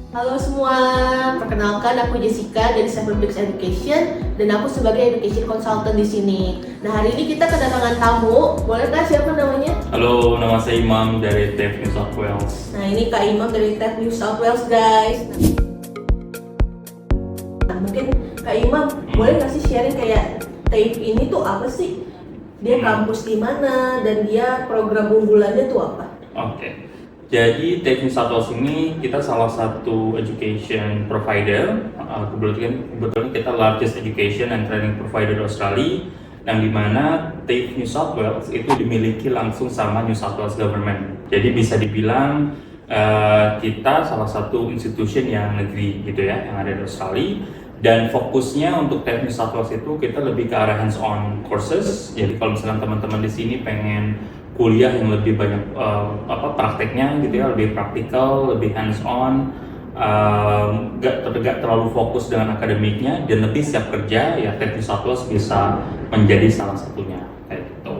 Halo semua, perkenalkan aku Jessica dari Seven Peaks Education dan aku sebagai education consultant di sini. Nah, hari ini kita kedatangan tamu. Boleh kak, siapa namanya? Halo, nama saya Imam dari TEF New South Wales. Nah, ini Kak Imam dari TEF New South Wales, guys. Nah, mungkin Kak Imam boleh nggak sih sharing kayak TEF ini tuh apa sih? Dia kampus di mana dan dia program unggulannya tuh apa? Oke. Jadi TEF New South Wales ini kita salah satu education provider. Kebetulan kita largest education and training provider di Australia, yang dimana TEF New South Wales itu dimiliki langsung sama New South Wales Government. Jadi bisa dibilang kita salah satu institution yang negeri gitu ya, yang ada di Australia. Dan fokusnya untuk TEF New South Wales itu kita lebih ke arah hands-on courses. Jadi kalau misalkan teman-teman di sini pengen kuliah yang lebih banyak prakteknya gitu ya, lebih praktikal, lebih hands-on, gak terlalu fokus dengan akademiknya dan lebih siap kerja, ya TEF New South Wales bisa menjadi salah satunya kayak gitu.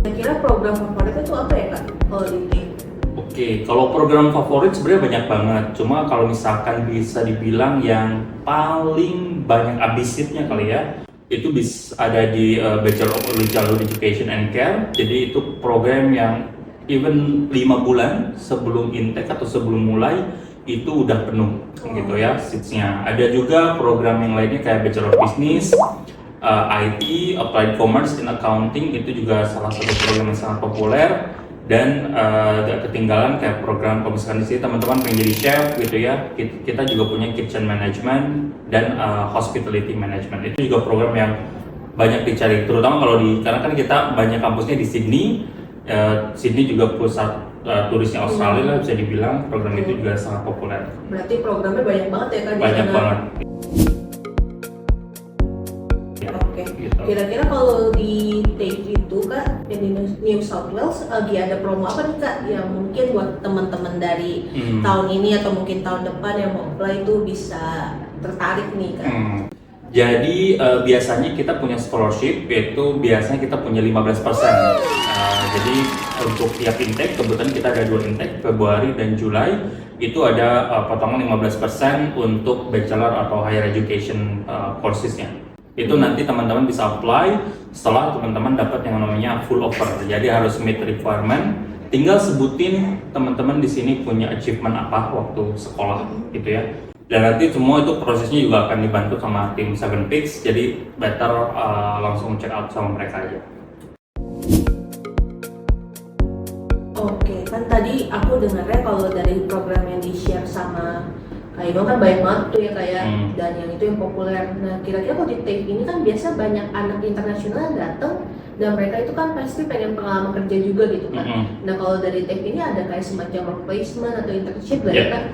Kira-kira program favoritnya tuh apa ya kak kalau di TEF? Oke, kalau program favorit sebenarnya banyak banget. Cuma kalau misalkan bisa dibilang yang paling banyak abisitnya kali ya, itu ada di Bachelor of Early Childhood Education and Care. Jadi itu program yang even 5 bulan sebelum intake atau sebelum mulai itu udah penuh gitu ya seats-nya. Ada juga program yang lainnya kayak Bachelor of Business, IT, Applied Commerce and Accounting, itu juga salah satu program yang sangat populer. Dan gak ketinggalan kayak program kalau misalkan di sini teman-teman pengen jadi chef gitu ya, kita juga punya kitchen management dan hospitality management. Itu juga program yang banyak dicari, terutama karena kan kita banyak kampusnya di Sydney. Sydney juga pusat turisnya Australia lah, bisa dibilang program itu juga sangat populer. Berarti programnya banyak banget ya kak? Banyak banget. Oke. Gitu. Kira-kira kalau di TEF itu kak, yang di New South Wales lagi ada promo apa nih kak yang mungkin buat teman-teman dari tahun ini atau mungkin tahun depan yang mau apply itu bisa tertarik nih kak? Jadi biasanya kita punya scholarship, yaitu biasanya kita punya 15%. Jadi untuk tiap intake, kebetulan kita ada 2 intake, Februari dan Juli, itu ada potongan 15% untuk bachelor atau higher education coursesnya. Itu nanti teman-teman bisa apply setelah teman-teman dapat yang namanya full offer. Jadi harus meet requirement. Tinggal sebutin teman-teman di sini punya achievement apa waktu sekolah gitu ya. Dan nanti semua itu prosesnya juga akan dibantu sama tim Seven Peaks. Jadi better langsung check out sama mereka aja. Oke, kan tadi aku dengarnya kalau dari program yang di-share sama Kak Imam kan banyak banget tuh ya kayak dan yang itu yang populer. Nah, kira-kira kalau di TEF ini kan biasa banyak anak internasional yang datang dan mereka itu kan pasti pengen pengalaman kerja juga gitu kan. Nah, kalau dari TEF ini ada kayak semacam work placement atau internship gak ya kak?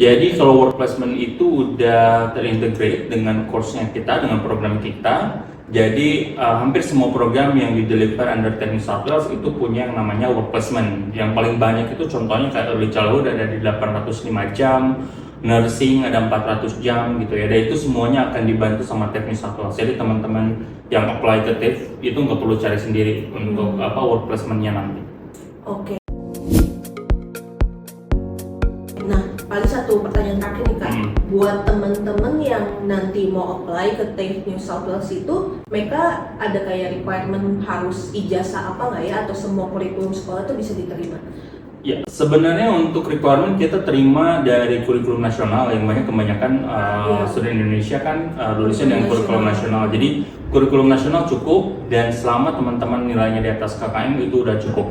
Jadi kalau work placement itu udah terintegrate dengan course-nya kita, dengan program kita. Jadi hampir semua program yang di-deliver under TEF New South Wales itu punya yang namanya work placement. Yang paling banyak itu contohnya kayak Early Childhood ada di 805 jam, nursing ada 400 jam gitu ya. Dan itu semuanya akan dibantu sama TEF New South Wales. Jadi teman-teman yang apply ke TEF itu nggak perlu cari sendiri untuk work placement-nya nanti. Oke. Nah, paling satu pertanyaan terakhir nih kak, buat teman-teman yang nanti mau apply ke TEF New South Wales itu, mereka ada kayak requirement harus ijazah apa nggak ya, atau semua kurikulum sekolah itu bisa diterima? Ya, sebenarnya untuk requirement kita terima dari kurikulum nasional, yang kebanyakan student Indonesia kan lulusnya dengan kurikulum nasional. Jadi kurikulum nasional cukup, dan selama teman-teman nilainya di atas KKM itu udah cukup.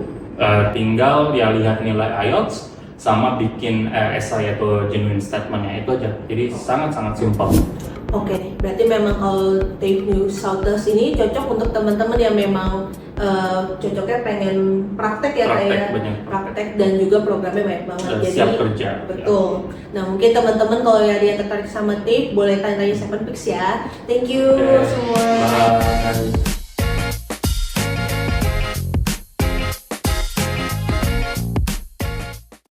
Tinggal ya lihat nilai IELTS sama bikin essay atau genuine statement-nya, itu aja. Jadi sangat-sangat simpel. Oke, berarti memang kalau TEF New South Wales ini cocok untuk teman-teman yang memang cocoknya pengen praktek ya kayak praktek dan juga programnya banyak banget. Jadi siap kerja. Betul. Nah, mungkin teman-teman kalau ada yang tertarik sama TEF boleh tanya-tanya Seven Peaks ya. Thank you semua. Bye.